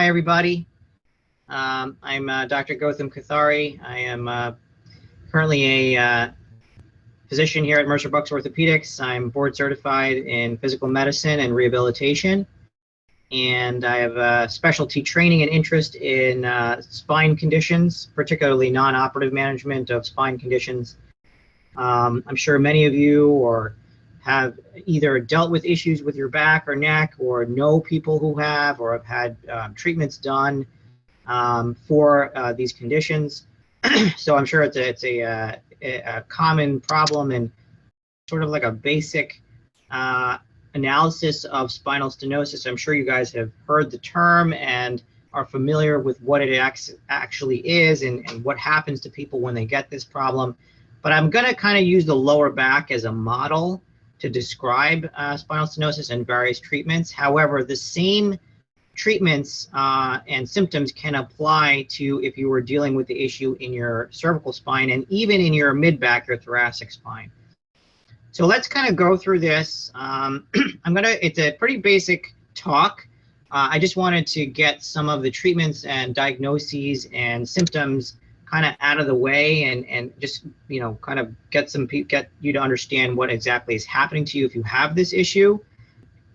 Hi, everybody. I'm Dr. Gautam Kothari. I am currently a physician here at Mercer-Bucks Orthopedics. I'm board certified in physical medicine and rehabilitation, and I have a specialty training and interest in spine conditions, particularly non-operative management of spine conditions. I'm sure many of you have either dealt with issues with your back or neck, or know people who have, or have had treatments done for these conditions. So I'm sure it's a common problem, and sort of like a basic analysis of spinal stenosis. I'm sure you guys have heard the term and are familiar with what it actually is and what happens to people when they get this problem. But I'm going to kind of use the lower back as a model to describe spinal stenosis and various treatments. However, the same treatments and symptoms can apply to if you were dealing with the issue in your cervical spine and even in your mid-back or thoracic spine. So let's kind of go through this. It's a pretty basic talk. I just wanted to get some of the treatments and diagnoses and symptoms kind of out of the way, and just, you know, kind of get you to understand what exactly is happening to you if you have this issue.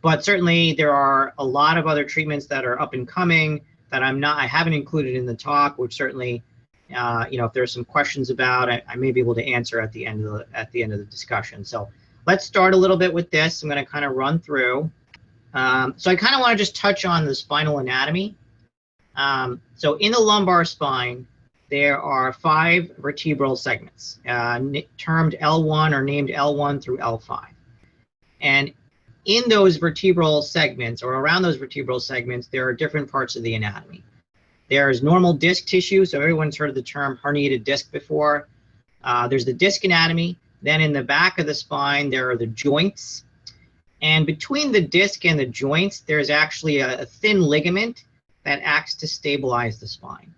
But certainly there are a lot of other treatments that are up and coming that I haven't included in the talk, which certainly, you know, if there's some questions about, I may be able to answer at the end of the discussion. So let's start a little bit with this. I'm going to kind of run through. So I kind of want to just touch on the spinal anatomy. So in the lumbar spine, there are 5 vertebral segments, termed L1 or named L1 through L5. And in those vertebral segments, or around those vertebral segments, there are different parts of the anatomy. There's normal disc tissue, so everyone's heard of the term herniated disc before. There's the disc anatomy. Then in the back of the spine, there are the joints. And between the disc and the joints, there's actually a thin ligament that acts to stabilize the spine.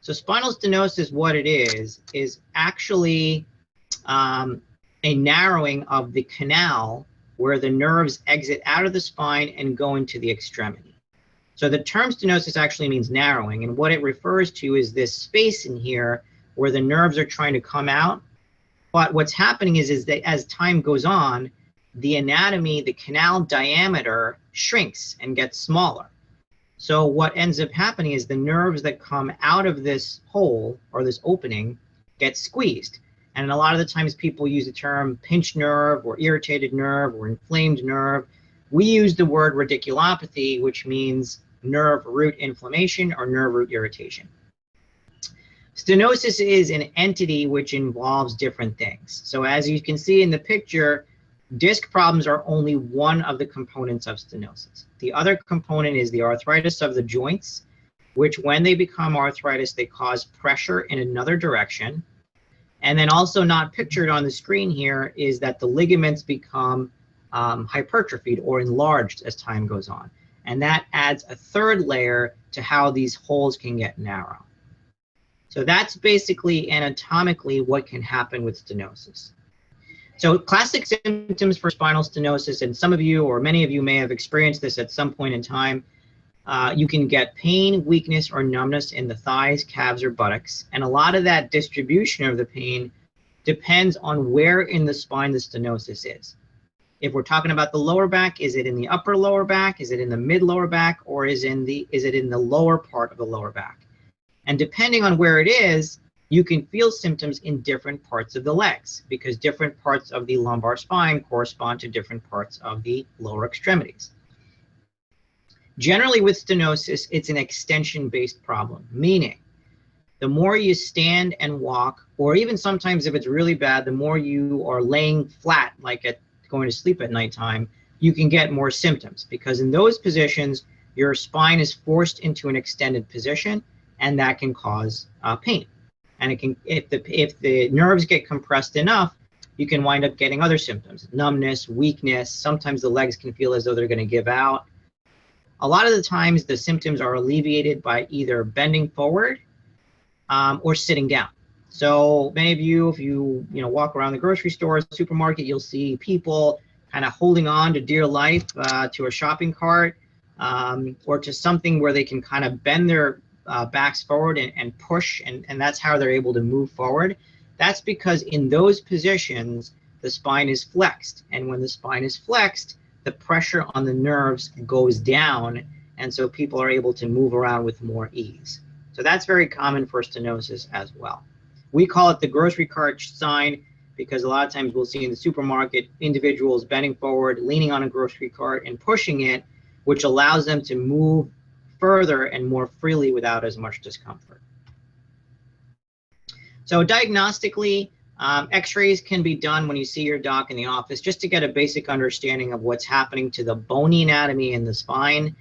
So spinal stenosis, what it is actually a narrowing of the canal where the nerves exit out of the spine and go into the extremity. So the term stenosis actually means narrowing, and what it refers to is this space in here where the nerves are trying to come out. But what's happening is that as time goes on, the anatomy, the canal diameter shrinks and gets smaller. So what ends up happening is the nerves that come out of this hole or this opening get squeezed. And a lot of the times people use the term pinched nerve or irritated nerve or inflamed nerve. We use the word radiculopathy, which means nerve root inflammation or nerve root irritation. Stenosis is an entity which involves different things. So as you can see in the picture, disc problems are only one of the components of stenosis. The other component is the arthritis of the joints, which when they become arthritis, they cause pressure in another direction. And then also not pictured on the screen here is that the ligaments become hypertrophied or enlarged as time goes on. And that adds a third layer to how these holes can get narrow. So that's basically anatomically what can happen with stenosis. So classic symptoms for spinal stenosis, and some of you or many of you may have experienced this at some point in time. You can get pain, weakness, or numbness in the thighs, calves, or buttocks. And a lot of that distribution of the pain depends on where in the spine the stenosis is. If we're talking about the lower back, is it in the upper lower back? Is it in the mid lower back? Or is it in the lower part of the lower back? And depending on where it is, you can feel symptoms in different parts of the legs, because different parts of the lumbar spine correspond to different parts of the lower extremities. Generally with stenosis, it's an extension-based problem, meaning the more you stand and walk, or even sometimes if it's really bad, the more you are laying flat, like going to sleep at nighttime, you can get more symptoms, because in those positions, your spine is forced into an extended position, and that can cause pain. And it can, if the nerves get compressed enough, you can wind up getting other symptoms: numbness, weakness. Sometimes the legs can feel as though they're going to give out. A lot of the times the symptoms are alleviated by either bending forward or sitting down. So many of you, if you walk around the grocery store, supermarket, you'll see people kind of holding on to dear life to a shopping cart. or to something where they can kind of bend their backs forward and push, and that's how they're able to move forward. That's because in those positions, the spine is flexed. And when the spine is flexed, the pressure on the nerves goes down, and so people are able to move around with more ease. So that's very common for stenosis as well. We call it the grocery cart sign because a lot of times we'll see in the supermarket individuals bending forward, leaning on a grocery cart and pushing it, which allows them to move further and more freely without as much discomfort. So diagnostically, x-rays can be done when you see your doc in the office just to get a basic understanding of what's happening to the bony anatomy in the spine.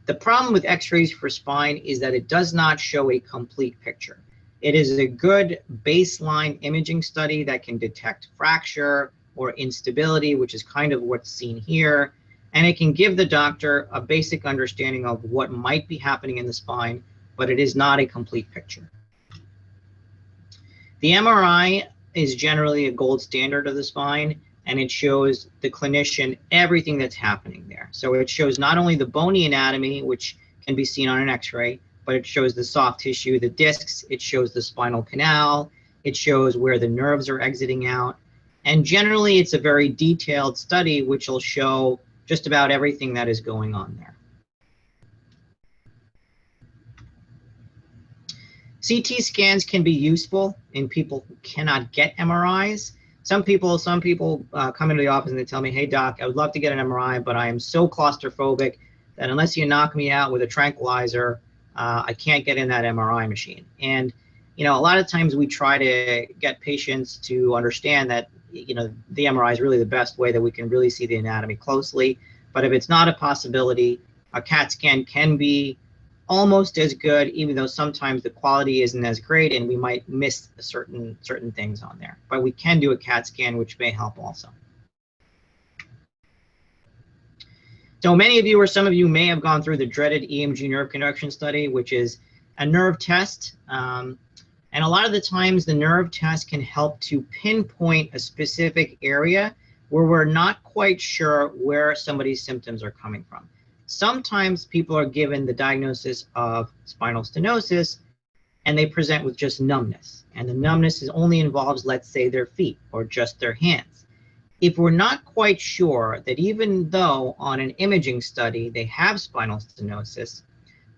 The problem with x-rays for spine is that it does not show a complete picture. It is a good baseline imaging study that can detect fracture or instability, which is kind of what's seen here, and it can give the doctor a basic understanding of what might be happening in the spine, but it is not a complete picture. The MRI is generally a gold standard of the spine, and it shows the clinician everything that's happening there. So it shows not only the bony anatomy, which can be seen on an x-ray, but it shows the soft tissue, the discs, it shows the spinal canal, it shows where the nerves are exiting out. And generally, it's a very detailed study which will show just about everything that is going on there. CT scans can be useful in people who cannot get MRIs. Some people come into the office and they tell me, hey doc, I would love to get an MRI, but I am so claustrophobic that unless you knock me out with a tranquilizer, I can't get in that MRI machine. And, you know, a lot of times we try to get patients to understand that, you know, the MRI is really the best way that we can really see the anatomy closely. But if it's not a possibility, a CAT scan can be almost as good, even though sometimes the quality isn't as great and we might miss certain things on there. But we can do a CAT scan, which may help also. So many of you or some of you may have gone through the dreaded EMG nerve conduction study, which is a nerve test. And a lot of the times the nerve test can help to pinpoint a specific area where we're not quite sure where somebody's symptoms are coming from. Sometimes people are given the diagnosis of spinal stenosis and they present with just numbness. And the numbness only involves, let's say, their feet or just their hands. If we're not quite sure that even though on an imaging study they have spinal stenosis,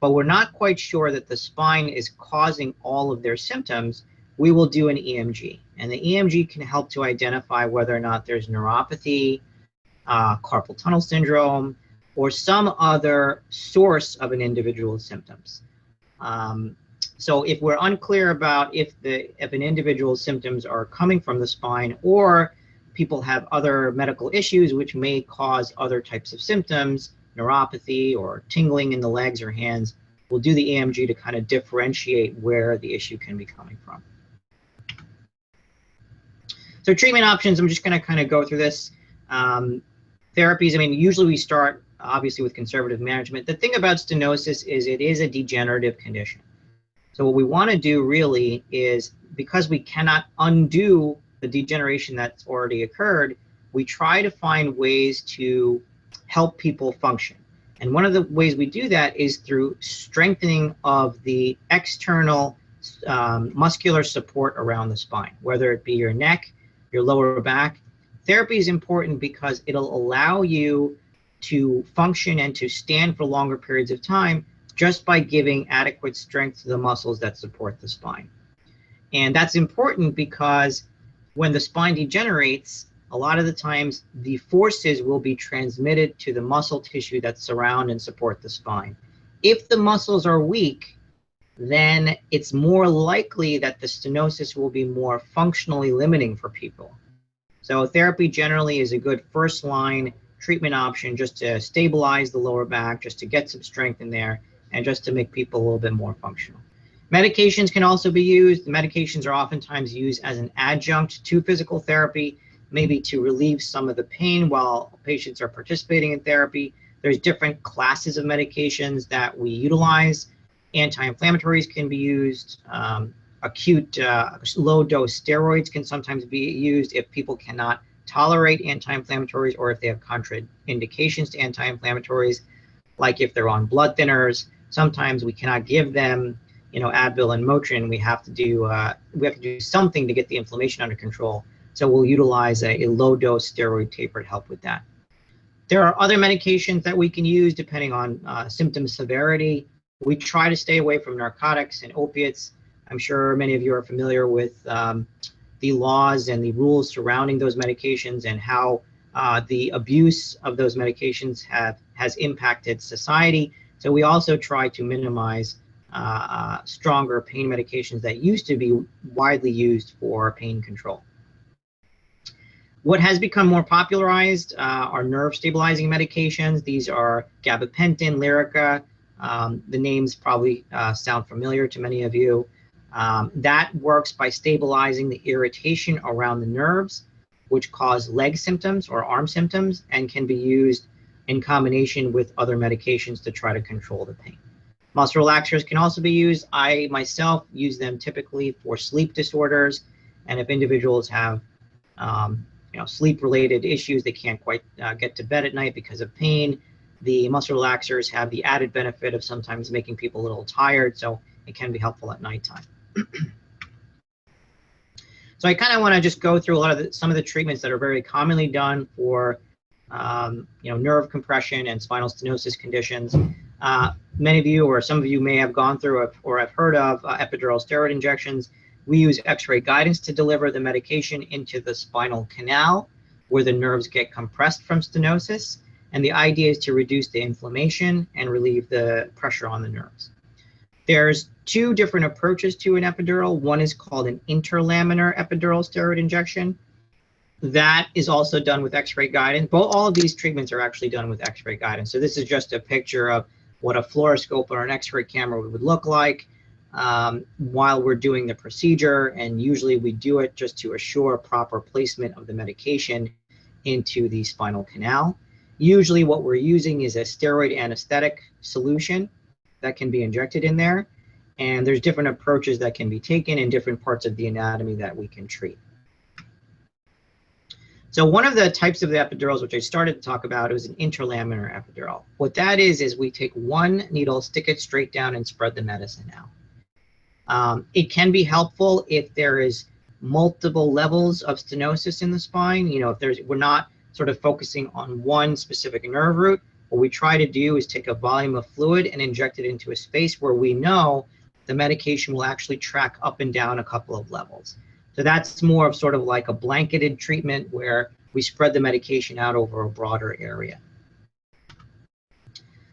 but we're not quite sure that the spine is causing all of their symptoms, we will do an EMG. And the EMG can help to identify whether or not there's neuropathy, carpal tunnel syndrome, or some other source of an individual's symptoms. So if we're unclear about if an individual's symptoms are coming from the spine, or people have other medical issues which may cause other types of symptoms, neuropathy or tingling in the legs or hands, we'll do the EMG to kind of differentiate where the issue can be coming from. So treatment options, I'm just going to kind of go through this. Therapies, I mean, usually we start obviously with conservative management. The thing about stenosis is it is a degenerative condition. So what we want to do really is, because we cannot undo the degeneration that's already occurred, we try to find ways to help people function. And one of the ways we do that is through strengthening of the external muscular support around the spine, whether it be your neck, your lower back. Therapy is important because it'll allow you to function and to stand for longer periods of time just by giving adequate strength to the muscles that support the spine. And that's important because when the spine degenerates, a lot of the times the forces will be transmitted to the muscle tissue that surround and support the spine. If the muscles are weak, then it's more likely that the stenosis will be more functionally limiting for people. So therapy generally is a good first line treatment option just to stabilize the lower back, just to get some strength in there, and just to make people a little bit more functional. Medications can also be used. The medications are oftentimes used as an adjunct to physical therapy, maybe to relieve some of the pain while patients are participating in therapy. There's different classes of medications that we utilize. Anti-inflammatories can be used. Acute low-dose steroids can sometimes be used if people cannot tolerate anti-inflammatories or if they have contraindications to anti-inflammatories. like if they're on blood thinners, sometimes we cannot give them, Advil and Motrin. We have to do something to get the inflammation under control. So we'll utilize a low-dose steroid taper to help with that. There are other medications that we can use depending on symptom severity. We try to stay away from narcotics and opiates. I'm sure many of you are familiar with the laws and the rules surrounding those medications and how the abuse of those medications has impacted society. So we also try to minimize stronger pain medications that used to be widely used for pain control. What has become more popularized are nerve stabilizing medications. These are gabapentin, Lyrica. The names probably sound familiar to many of you. That works by stabilizing the irritation around the nerves, which cause leg symptoms or arm symptoms, and can be used in combination with other medications to try to control the pain. Muscle relaxers can also be used. I myself use them typically for sleep disorders, and if individuals have sleep-related issues, they can't quite get to bed at night because of pain. The muscle relaxers have the added benefit of sometimes making people a little tired, so it can be helpful at nighttime. So I kind of want to just go through some of the treatments that are very commonly done for nerve compression and spinal stenosis conditions. Many of you, or some of you, may have gone through or have heard of epidural steroid injections. We use X-ray guidance to deliver the medication into the spinal canal where the nerves get compressed from stenosis. And the idea is to reduce the inflammation and relieve the pressure on the nerves. There's two different approaches to an epidural. One is called an interlaminar epidural steroid injection. That is also done with X-ray guidance. All of these treatments are actually done with X-ray guidance. So this is just a picture of what a fluoroscope or an X-ray camera would look like while we're doing the procedure. And usually we do it just to assure proper placement of the medication into the spinal canal. Usually what we're using is a steroid anesthetic solution that can be injected in there. And there's different approaches that can be taken in different parts of the anatomy that we can treat. So one of the types of the epidurals, which I started to talk about, is an interlaminar epidural. What that is we take one needle, stick it straight down, and spread the medicine out. It can be helpful if there is multiple levels of stenosis in the spine. If we're not sort of focusing on one specific nerve root, what we try to do is take a volume of fluid and inject it into a space where we know the medication will actually track up and down a couple of levels. So that's more of sort of like a blanketed treatment where we spread the medication out over a broader area.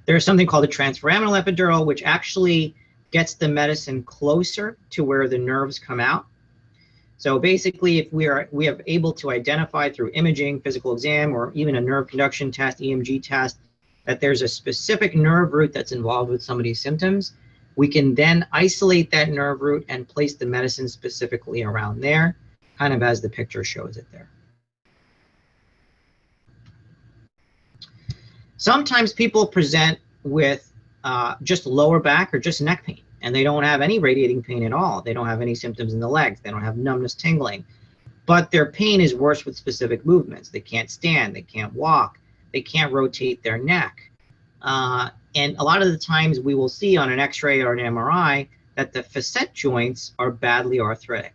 There's something called a transforaminal epidural, which actually gets the medicine closer to where the nerves come out. So basically, if we are able to identify through imaging, physical exam, or even a nerve conduction test, EMG test, that there's a specific nerve root that's involved with some of these symptoms, we can then isolate that nerve root and place the medicine specifically around there, kind of as the picture shows it there. Sometimes people present with just lower back or just neck pain, and they don't have any radiating pain at all. They don't have any symptoms in the legs. They don't have numbness, tingling. But their pain is worse with specific movements. They can't stand. They can't walk. They can't rotate their neck. And a lot of the times we will see on an X-ray or an MRI that the facet joints are badly arthritic.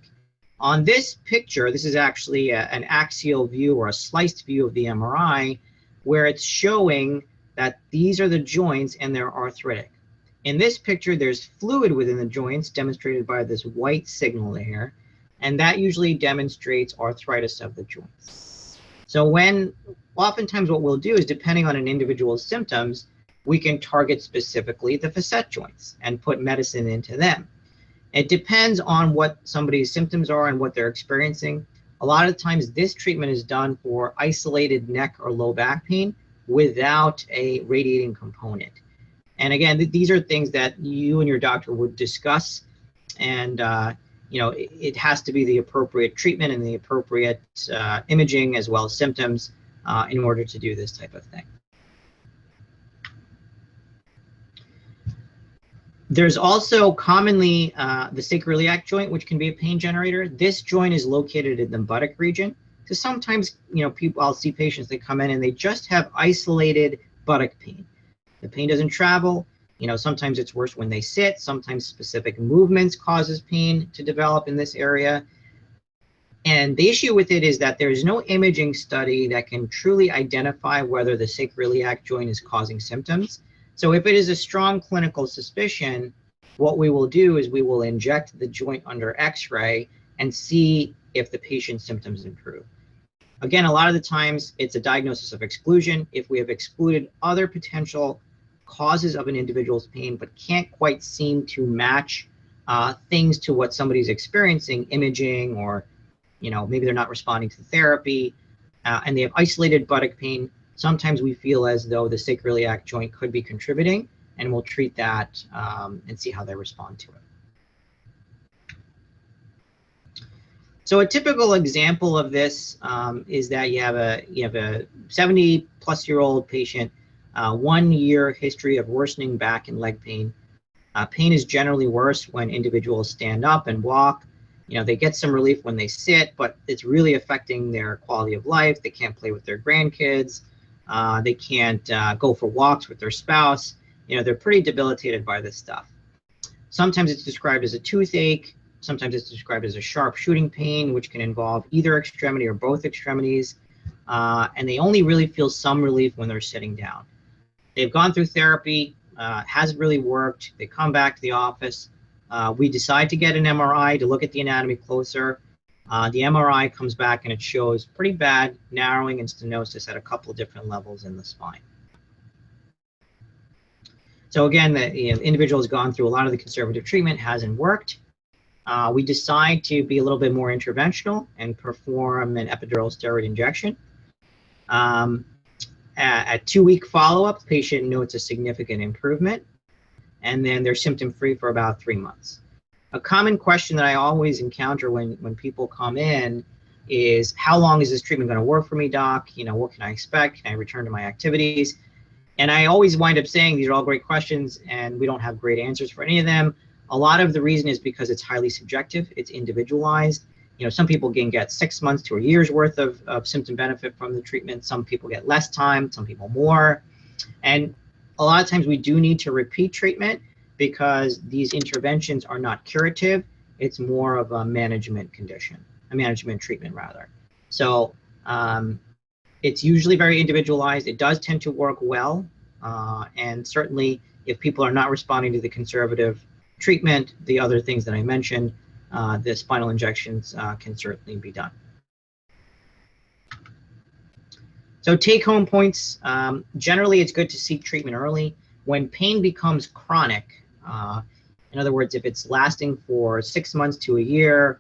On this picture, this is actually an axial view or a sliced view of the MRI, where it's showing that these are the joints and they're arthritic. In this picture, there's fluid within the joints demonstrated by this white signal there, and that usually demonstrates arthritis of the joints. So oftentimes what we'll do is, depending on an individual's symptoms, we can target specifically the facet joints and put medicine into them. It depends on what somebody's symptoms are and what they're experiencing. A lot of times this treatment is done for isolated neck or low back pain without a radiating component. And again, these are things that you and your doctor would discuss, and it has to be the appropriate treatment and the appropriate imaging as well as symptoms in order to do this type of thing. There's also commonly the sacroiliac joint, which can be a pain generator. This joint is located in the buttock region. So sometimes, I'll see patients that come in and they just have isolated buttock pain. The pain doesn't travel. Sometimes it's worse when they sit. Sometimes specific movements causes pain to develop in this area. And the issue with it is that there is no imaging study that can truly identify whether the sacroiliac joint is causing symptoms. So if it is a strong clinical suspicion, what we will do is we will inject the joint under X-ray and see if the patient's symptoms improve. Again, a lot of the times it's a diagnosis of exclusion. If we have excluded other potential causes of an individual's pain but can't quite seem to match things to what somebody's experiencing, imaging, or maybe they're not responding to therapy, and they have isolated buttock pain, sometimes we feel as though the sacroiliac joint could be contributing, and we'll treat that and see how they respond to it. So a typical example of this is that you have a 70-plus-year-old patient, 1 year history of worsening back and leg pain. Pain is generally worse when individuals stand up and walk. They get some relief when they sit, but it's really affecting their quality of life. They can't play with their grandkids. They can't go for walks with their spouse. They're pretty debilitated by this stuff. Sometimes it's described as a toothache. Sometimes it's described as a sharp shooting pain, which can involve either extremity or both extremities. And they only really feel some relief when they're sitting down. They've gone through therapy, hasn't really worked. They come back to the office. We decide to get an MRI to look at the anatomy closer. The MRI comes back and it shows pretty bad narrowing and stenosis at a couple of different levels in the spine. So again, the individual has gone through a lot of the conservative treatment, hasn't worked. We decide to be a little bit more interventional and perform an epidural steroid injection. At 2-week follow-up, the patient notes a significant improvement, and then they're symptom-free for about 3 months. A common question that I always encounter when people come in is, how long is this treatment going to work for me, doc? What can I expect? Can I return to my activities? And I always wind up saying these are all great questions, and we don't have great answers for any of them. A lot of the reason is because it's highly subjective. It's individualized. Some people can get 6 months to a year's worth of symptom benefit from the treatment. Some people get less time, some people more. And a lot of times we do need to repeat treatment because these interventions are not curative. It's more of a management treatment rather. So it's usually very individualized. It does tend to work well. And certainly if people are not responding to the conservative treatment, the other things that I mentioned, the spinal injections can certainly be done. So take-home points. Generally, it's good to seek treatment early. When pain becomes chronic, in other words, if it's lasting for 6 months to a year,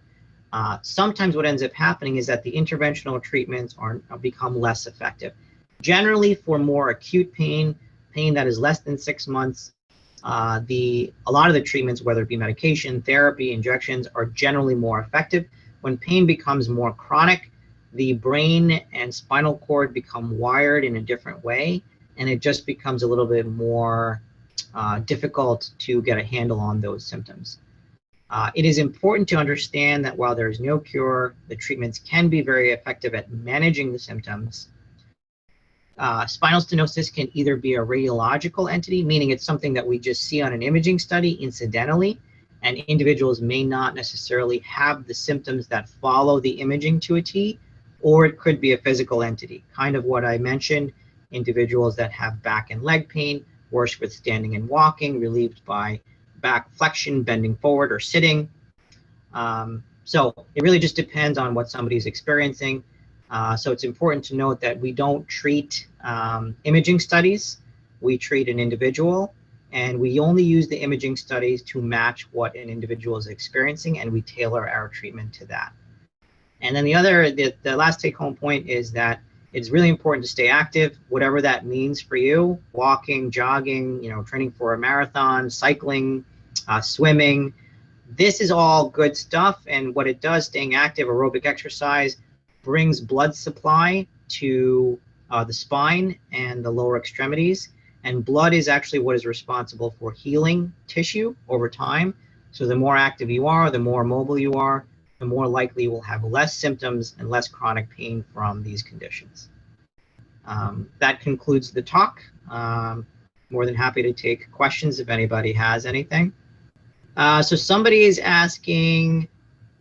sometimes what ends up happening is that the interventional treatments become less effective. Generally, for more acute pain that is less than 6 months, a lot of the treatments, whether it be medication, therapy, injections, are generally more effective. When pain becomes more chronic, the brain and spinal cord become wired in a different way, and it just becomes a little bit more difficult to get a handle on those symptoms. It is important to understand that while there is no cure, the treatments can be very effective at managing the symptoms. Spinal stenosis can either be a radiological entity, meaning it's something that we just see on an imaging study incidentally, and individuals may not necessarily have the symptoms that follow the imaging to a T, or it could be a physical entity, kind of what I mentioned, individuals that have back and leg pain, worse with standing and walking, relieved by back flexion, bending forward, or sitting. So it really just depends on what somebody's experiencing. So it's important to note that we don't treat imaging studies. We treat an individual, and we only use the imaging studies to match what an individual is experiencing, and we tailor our treatment to that. And then the last take-home point is that it's really important to stay active, whatever that means for you: walking, jogging, training for a marathon, cycling, swimming. This is all good stuff, and what it does, staying active, aerobic exercise, brings blood supply to the spine and the lower extremities, and blood is actually what is responsible for healing tissue over time. So the more active you are, the more mobile you are, the more likely you will have less symptoms and less chronic pain from these conditions. That concludes the talk. more than happy to take questions if anybody has anything. So somebody is asking,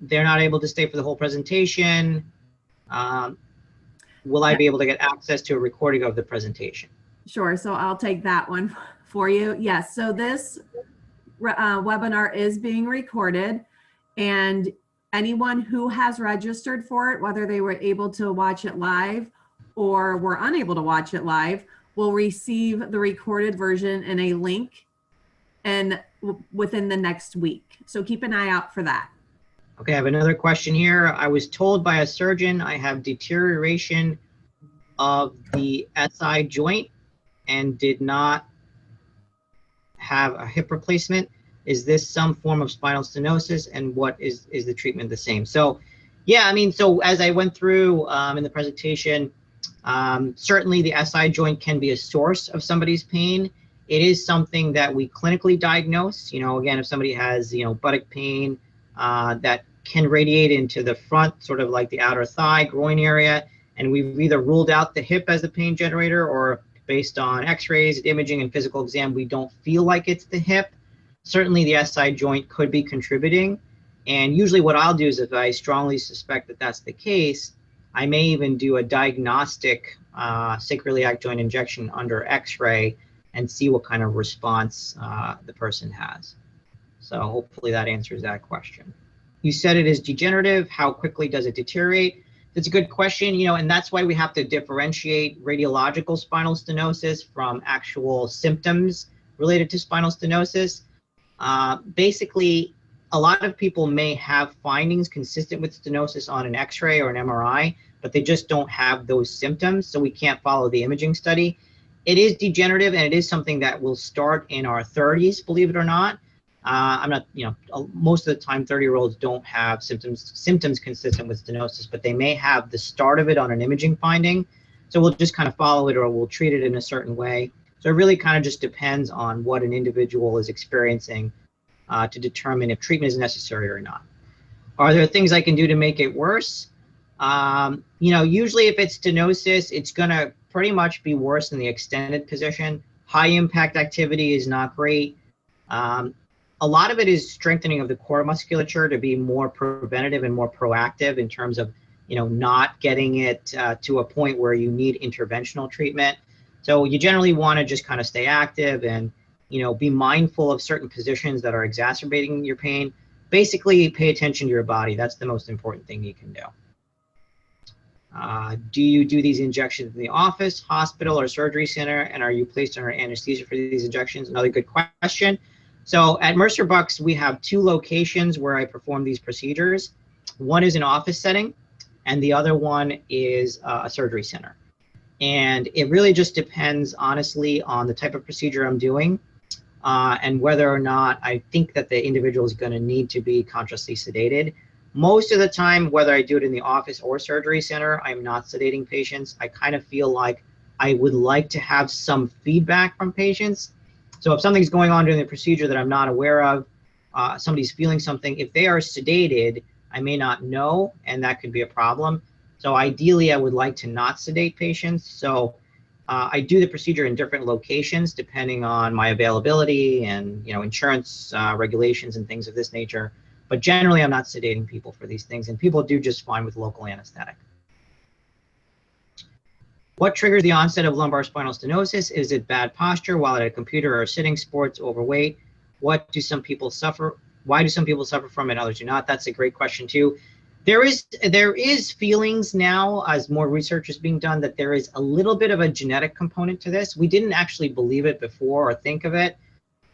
they're not able to stay for the whole presentation. Will I be able to get access to a recording of the presentation? Sure, so I'll take that one for you. Yes, so this webinar is being recorded, and anyone who has registered for it, whether they were able to watch it live or were unable to watch it live, will receive the recorded version in a link and within the next week. So keep an eye out for that. Okay, I have another question here. I was told by a surgeon I have deterioration of the SI joint and did not have a hip replacement. Is this some form of spinal stenosis, and what is the treatment the same? So yeah, I mean, so as I went through in the presentation, certainly the SI joint can be a source of somebody's pain. It is something that we clinically diagnose. You know, again, if somebody has, you know, buttock pain that can radiate into the front, sort of like the outer thigh, groin area, and we've either ruled out the hip as the pain generator, or based on x-rays, imaging, and physical exam, we don't feel like it's the hip. Certainly the SI joint could be contributing. And usually what I'll do is, if I strongly suspect that that's the case, I may even do a diagnostic sacroiliac joint injection under x-ray and see what kind of response the person has. So hopefully that answers that question. You said it is degenerative. How quickly does it deteriorate? That's a good question, you know, and that's why we have to differentiate radiological spinal stenosis from actual symptoms related to spinal stenosis. Basically, a lot of people may have findings consistent with stenosis on an x-ray or an MRI, but they just don't have those symptoms, so we can't follow the imaging study. It is degenerative, and it is something that will start in our 30s, believe it or not. I'm not, you know, most of the time 30-year-olds don't have symptoms consistent with stenosis, but they may have the start of it on an imaging finding. So we'll just kind of follow it, or we'll treat it in a certain way. So it really kind of just depends on what an individual is experiencing to determine if treatment is necessary or not. Are there things I can do to make it worse? You know, usually if it's stenosis, it's gonna pretty much be worse in the extended position. High impact activity is not great. A lot of it is strengthening of the core musculature to be more preventative and more proactive in terms of, you know, not getting it to a point where you need interventional treatment. So you generally want to just kind of stay active and, you know, be mindful of certain positions that are exacerbating your pain. Basically, pay attention to your body. That's the most important thing you can do. Do you do these injections in the office, hospital, or surgery center? And are you placed under anesthesia for these injections? Another good question. So at Mercer-Bucks, we have 2 locations where I perform these procedures. One is an office setting, and the other one is a surgery center. And it really just depends, honestly, on the type of procedure I'm doing and whether or not I think that the individual is going to need to be consciously sedated. Most of the time, whether I do it in the office or surgery center, I'm not sedating patients. I kind of feel like I would like to have some feedback from patients. So if something's going on during the procedure that I'm not aware of, somebody's feeling something, if they are sedated, I may not know, and that could be a problem. So ideally, I would like to not sedate patients. So I do the procedure in different locations depending on my availability and, you know, insurance regulations and things of this nature. But generally, I'm not sedating people for these things, and people do just fine with local anesthetic. What triggers the onset of lumbar spinal stenosis? Is it bad posture while at a computer or sitting, sports, overweight? What do some people suffer? Why do some people suffer from it, others do not? That's a great question too. There is feelings now, as more research is being done, that there is a little bit of a genetic component to this. We didn't actually believe it before or think of it,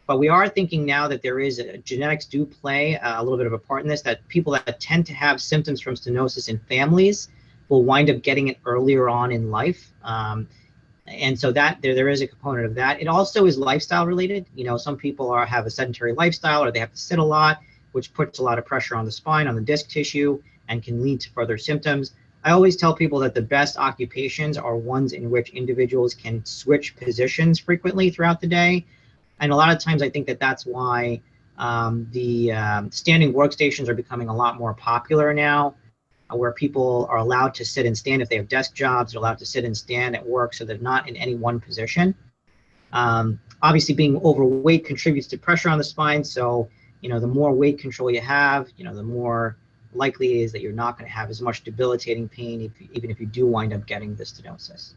but we are thinking now that there is genetics do play a little bit of a part in this, that people that tend to have symptoms from stenosis in families will wind up getting it earlier on in life. And so that there is a component of that. It also is lifestyle related. You know, some people have a sedentary lifestyle, or they have to sit a lot, which puts a lot of pressure on the spine, on the disc tissue, and can lead to further symptoms. I always tell people that the best occupations are ones in which individuals can switch positions frequently throughout the day. And a lot of times I think that that's why the standing workstations are becoming a lot more popular now, where people are allowed to sit and stand. If they have desk jobs, they're allowed to sit and stand at work, so they're not in any one position. Obviously, being overweight contributes to pressure on the spine. So, the more weight control you have, the more likely it is that you're not going to have as much debilitating pain, even if you do wind up getting the stenosis.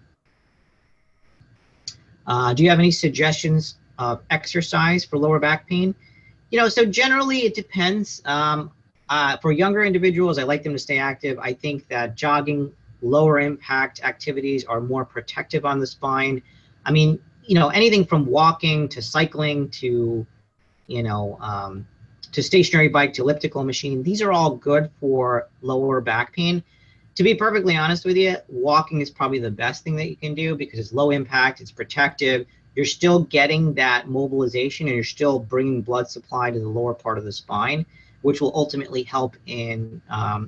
Do you have any suggestions of exercise for lower back pain? So generally it depends. For younger individuals, I like them to stay active. I think that jogging, lower impact activities are more protective on the spine. I mean, anything from walking to cycling to, to stationary bike to elliptical machine, these are all good for lower back pain. To be perfectly honest with you, walking is probably the best thing that you can do because it's low impact, it's protective. You're still getting that mobilization and you're still bringing blood supply to the lower part of the spine, which will ultimately help in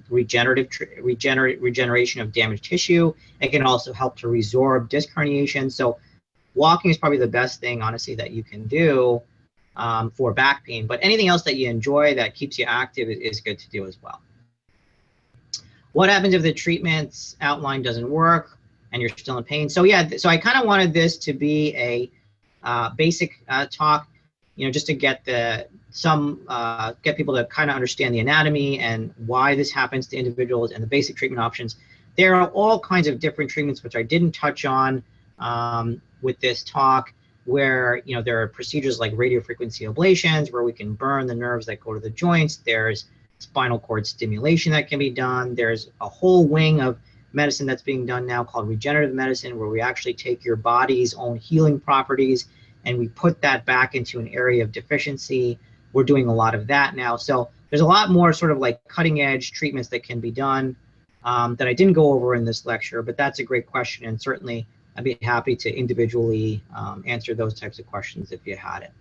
regeneration of damaged tissue. It can also help to resorb disc herniation. So walking is probably the best thing, honestly, that you can do for back pain. But anything else that you enjoy that keeps you active is good to do as well. What happens if the treatment's outline doesn't work and you're still in pain? So yeah, so I kind of wanted this to be a basic talk, just to get get people to kind of understand the anatomy and why this happens to individuals and the basic treatment options. There are all kinds of different treatments which I didn't touch on with this talk, where there are procedures like radiofrequency ablations where we can burn the nerves that go to the joints. There's spinal cord stimulation that can be done. There's a whole wing of medicine that's being done now called regenerative medicine, where we actually take your body's own healing properties and we put that back into an area of deficiency. We're doing a lot of that now. So there's a lot more sort of like cutting edge treatments that can be done that I didn't go over in this lecture, but that's a great question. And certainly I'd be happy to individually answer those types of questions if you had it.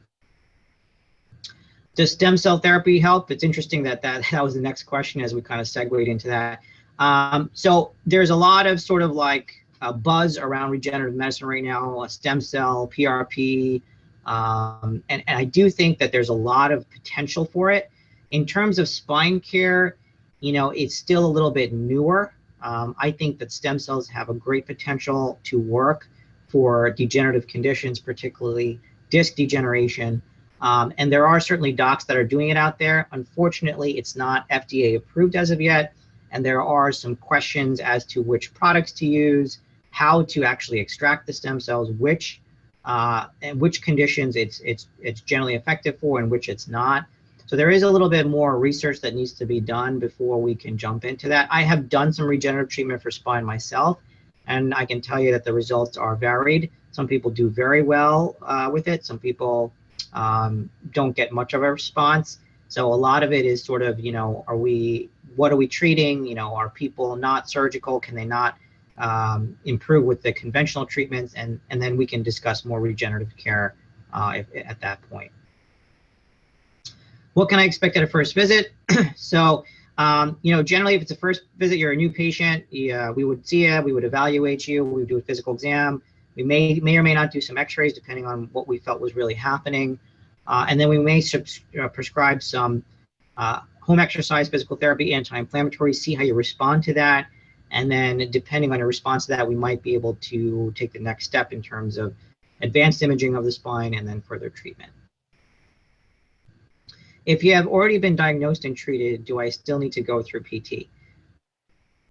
Does stem cell therapy help? It's interesting that was the next question as we kind of segued into that. So there's a lot of sort of like buzz around regenerative medicine right now, stem cell, PRP, and I do think that there's a lot of potential for it. In terms of spine care, it's still a little bit newer. I think that stem cells have a great potential to work for degenerative conditions, particularly disc degeneration. And there are certainly docs that are doing it out there. Unfortunately, it's not FDA approved as of yet. And there are some questions as to which products to use, how to actually extract the stem cells, and which conditions it's generally effective for and which it's not. So there is a little bit more research that needs to be done before we can jump into that. I have done some regenerative treatment for spine myself, and I can tell you that the results are varied. Some people do very well with it. Some people don't get much of a response. So a lot of it is sort of, what are we treating? Are people not surgical? Can they not improve with the conventional treatments? And then we can discuss more regenerative care at that point. What can I expect at a first visit? So, generally if it's a first visit, you're a new patient, we would see you, we would evaluate you, we would do a physical exam. We may or may not do some x-rays depending on what we felt was really happening. And then we may prescribe some home exercise, physical therapy, anti-inflammatory, see how you respond to that. And then depending on your response to that, we might be able to take the next step in terms of advanced imaging of the spine and then further treatment. If you have already been diagnosed and treated, do I still need to go through PT?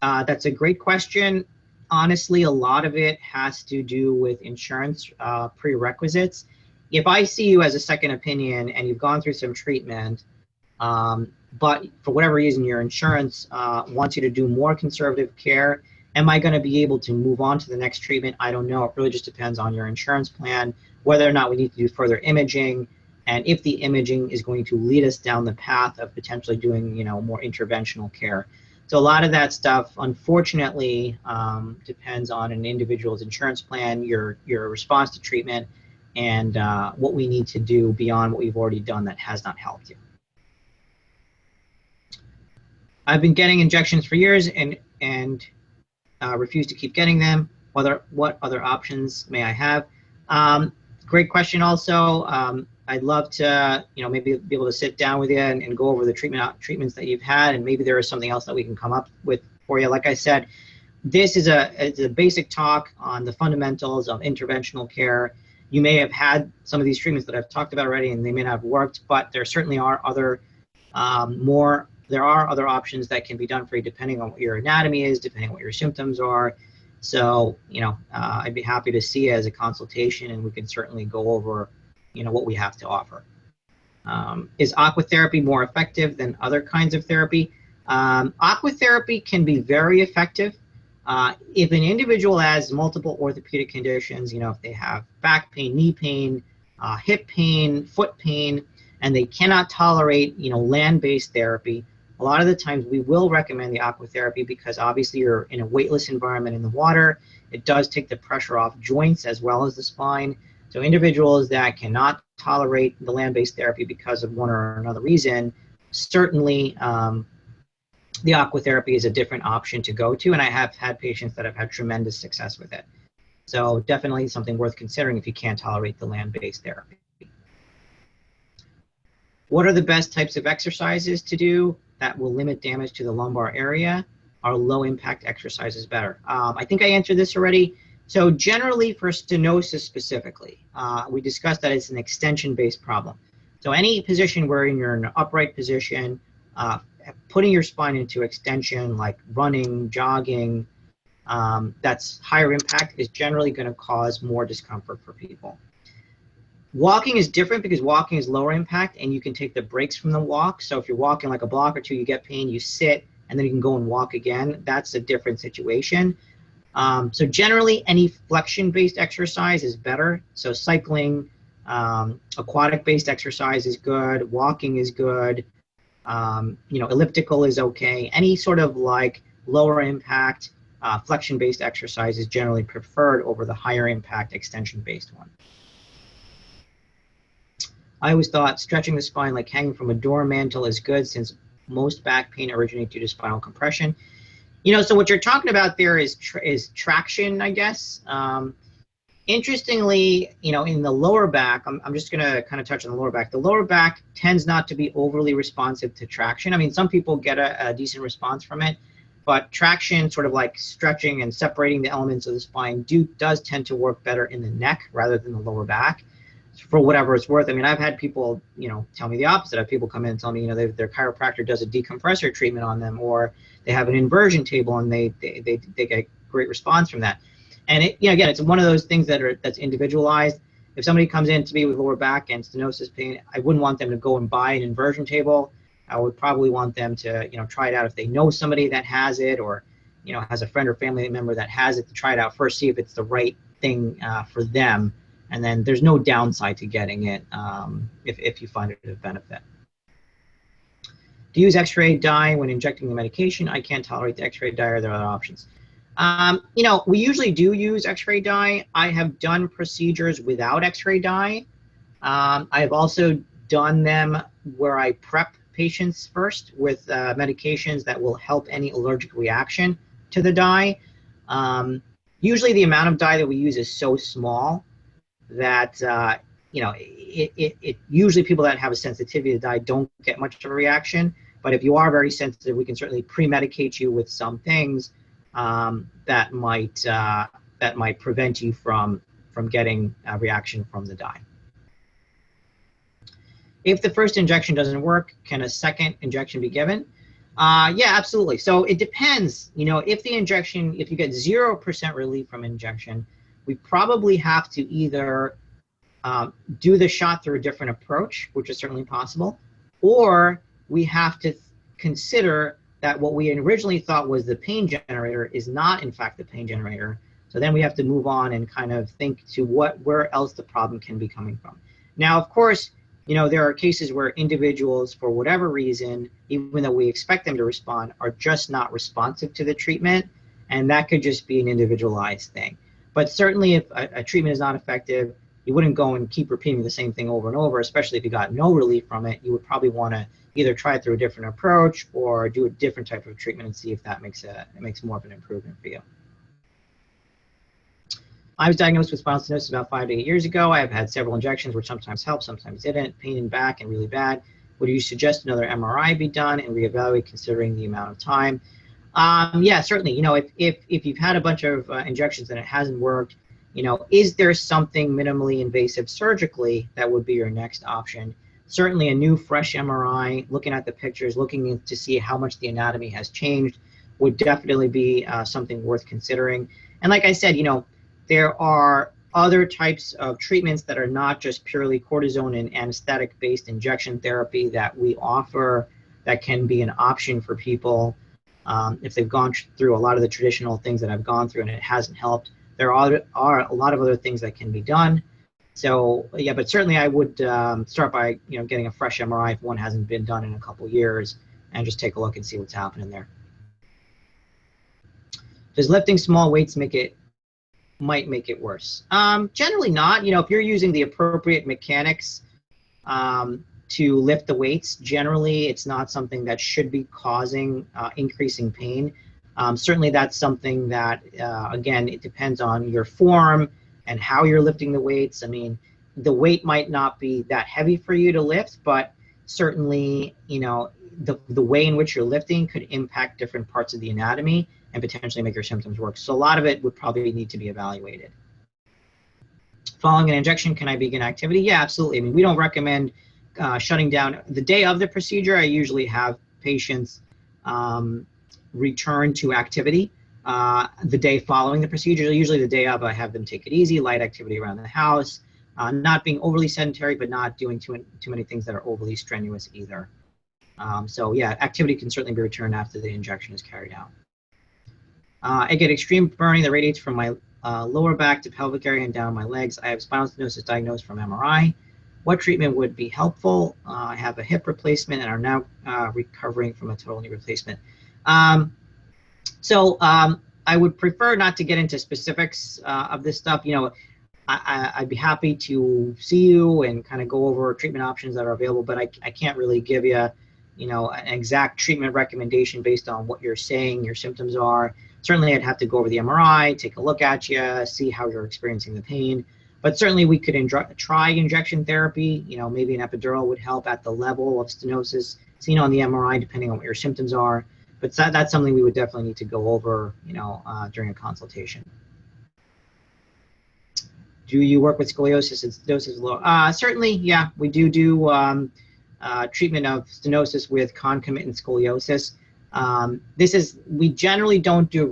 That's a great question. Honestly, a lot of it has to do with insurance prerequisites. If I see you as a second opinion and you've gone through some treatment, but for whatever reason your insurance wants you to do more conservative care, am I going to be able to move on to the next treatment? I don't know. It really just depends on your insurance plan, whether or not we need to do further imaging, and if the imaging is going to lead us down the path of potentially doing, more interventional care. So a lot of that stuff, unfortunately, depends on an individual's insurance plan, your response to treatment, and what we need to do beyond what we've already done that has not helped you. I've been getting injections for years and refuse to keep getting them. What other options may I have? Great question also. I'd love to, maybe be able to sit down with you and go over the treatments that you've had, and maybe there is something else that we can come up with for you. Like I said, this is a basic talk on the fundamentals of interventional care. you may have had some of these treatments that I've talked about already, and they may not have worked, but there certainly are other there are other options that can be done for you depending on what your anatomy is, depending on what your symptoms are. So, I'd be happy to see you as a consultation, and we can certainly go over, what we have to offer. Is aqua therapy more effective than other kinds of therapy? Aqua therapy can be very effective. If an individual has multiple orthopedic conditions, if they have back pain, knee pain, hip pain, foot pain, and they cannot tolerate, land-based therapy, a lot of the times we will recommend the aqua therapy because obviously you're in a weightless environment in the water. It does take the pressure off joints as well as the spine. So individuals that cannot tolerate the land-based therapy because of one or another reason, certainly the aqua therapy is a different option to go to, and I have had patients that have had tremendous success with it. So definitely something worth considering if you can't tolerate the land-based therapy. What are the best types of exercises to do that will limit damage to the lumbar area? Are low-impact exercises better? I think I answered this already. So generally for stenosis specifically, we discussed that it's an extension-based problem. So any position where you're in an upright position, putting your spine into extension, like running, jogging, that's higher impact, is generally going to cause more discomfort for people. Walking is different because walking is lower impact and you can take the breaks from the walk. So if you're walking like a block or two, you get pain, you sit, and then you can go and walk again. That's a different situation. So generally any flexion-based exercise is better. So cycling, aquatic-based exercise is good, walking is good, elliptical is okay. Any sort of like lower impact flexion-based exercise is generally preferred over the higher impact extension-based one. I always thought stretching the spine like hanging from a door mantle is good since most back pain originates due to spinal compression. So what you're talking about there is traction, I guess. Interestingly, in the lower back, I'm just going to kind of touch on the lower back. The lower back tends not to be overly responsive to traction. I mean, some people get a decent response from it, but traction, sort of like stretching and separating the elements of the spine, does tend to work better in the neck rather than the lower back, for whatever it's worth. I mean, I've had people, tell me the opposite. I've people come in and tell me, their chiropractor does a decompressor treatment on them, or they have an inversion table and they get great response from that. And again, it's one of those things that's individualized. If somebody comes in to me with lower back and stenosis pain, I wouldn't want them to go and buy an inversion table. I would probably want them to, try it out if they know somebody that has it, or, has a friend or family member that has it, to try it out first, see if it's the right thing for them. And then there's no downside to getting it if you find it a benefit. To use X-ray dye when injecting the medication, I can't tolerate the X-ray dye, or there are other options. We usually do use X-ray dye. I have done procedures without X-ray dye. I have also done them where I prep patients first with medications that will help any allergic reaction to the dye. Usually the amount of dye that we use is so small that usually people that have a sensitivity to dye don't get much of a reaction. But if you are very sensitive, we can certainly pre-medicate you with some things that might prevent you from getting a reaction from the dye. If the first injection doesn't work, can a second injection be given? Yeah, absolutely. So it depends. If the injection, if you get 0% relief from injection, we probably have to either do the shot through a different approach, which is certainly possible, or we have to consider that what we originally thought was the pain generator is not in fact the pain generator. So then we have to move on and kind of think to where else the problem can be coming from. Now, of course, there are cases where individuals, for whatever reason, even though we expect them to respond, are just not responsive to the treatment, and that could just be an individualized thing. But certainly if a treatment is not effective, you wouldn't go and keep repeating the same thing over and over, especially if you got no relief from it. You would probably want to either try it through a different approach or do a different type of treatment and see if that makes more of an improvement for you. I was diagnosed with spinal stenosis about 5 to 8 years ago. I have had several injections which sometimes helped, sometimes didn't. Pain in back and really bad. Would you suggest another MRI be done and reevaluate considering the amount of time? Yeah, certainly. If you've had a bunch of injections and it hasn't worked, you know, is there something minimally invasive surgically that would be your next option? Certainly a new fresh MRI, looking at the pictures, looking to see how much the anatomy has changed would definitely be something worth considering. And like I said, you know, there are other types of treatments that are not just purely cortisone and anesthetic-based injection therapy that we offer that can be an option for people if they've gone through a lot of the traditional things that I've gone through and it hasn't helped. There are a lot of other things that can be done. So yeah, but certainly I would start by, you know, getting a fresh MRI if one hasn't been done in a couple years, and just take a look and see what's happening there. Does lifting small weights might make it worse? Generally not. You know, if you're using the appropriate mechanics to lift the weights, generally it's not something that should be causing increasing pain. Certainly that's something that, again, it depends on your form and how you're lifting the weights. I mean, the weight might not be that heavy for you to lift, but certainly, you know, the way in which you're lifting could impact different parts of the anatomy and potentially make your symptoms worse. So a lot of it would probably need to be evaluated. Following an injection, can I begin activity? Yeah, absolutely. I mean, we don't recommend shutting down. The day of the procedure, I usually have patients return to activity. The day following the procedure, usually the day of, I have them take it easy, light activity around the house, not being overly sedentary, but not doing too many things that are overly strenuous either. So yeah, activity can certainly be returned after the injection is carried out. I get extreme burning that radiates from my lower back to pelvic area and down my legs. I have spinal stenosis diagnosed from MRI. What treatment would be helpful? I have a hip replacement and are now recovering from a total knee replacement. I would prefer not to get into specifics of this stuff. You know, I'd be happy to see you and kind of go over treatment options that are available, but I can't really give you, you know, an exact treatment recommendation based on what you're saying your symptoms are. Certainly I'd have to go over the MRI, take a look at you, see how you're experiencing the pain. But certainly we could try injection therapy. You know, maybe an epidural would help at the level of stenosis seen on the MRI, depending on what your symptoms are. But that's something we would definitely need to go over, you know, during a consultation. Do you work with scoliosis and stenosis low? Certainly, yeah, we do treatment of stenosis with concomitant scoliosis. We generally don't do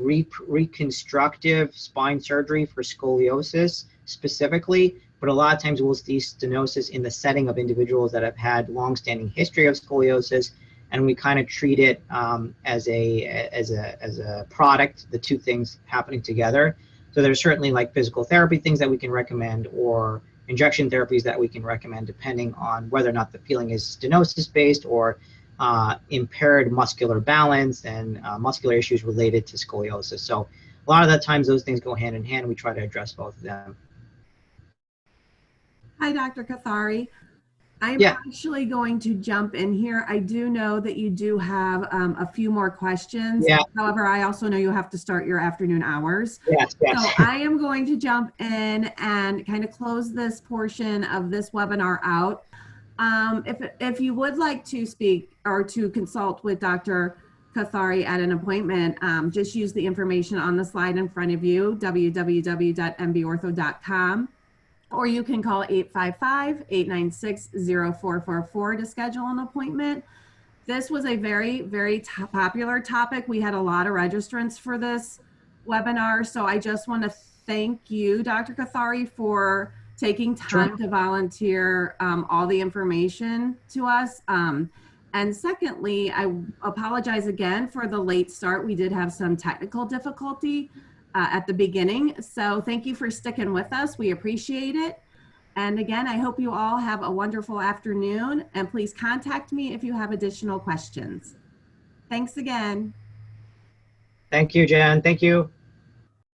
reconstructive spine surgery for scoliosis specifically, but a lot of times we'll see stenosis in the setting of individuals that have had long-standing history of scoliosis, and we kind of treat it as a product, the two things happening together. So there's certainly like physical therapy things that we can recommend, or injection therapies that we can recommend depending on whether or not the feeling is stenosis based or impaired muscular balance and muscular issues related to scoliosis. So a lot of the times those things go hand in hand. We try to address both of them. Hi, Dr. Kothari. I'm actually going to jump in here. I do know that you do have a few more questions. Yeah. However, I also know you have to start your afternoon hours. Yes. So I am going to jump in and kind of close this portion of this webinar out. If you would like to speak or to consult with Dr. Kothari at an appointment, just use the information on the slide in front of you, www.mbortho.com. Or you can call 855-896-0444 to schedule an appointment. This was a very, very popular topic. We had a lot of registrants for this webinar. So I just want to thank you, Dr. Kothari, for taking time to volunteer all the information to us. And secondly, I apologize again for the late start. We did have some technical difficulty at the beginning. So thank you for sticking with us. We appreciate it. And again, I hope you all have a wonderful afternoon, and please contact me if you have additional questions. Thanks again. Thank you, Jen. Thank you.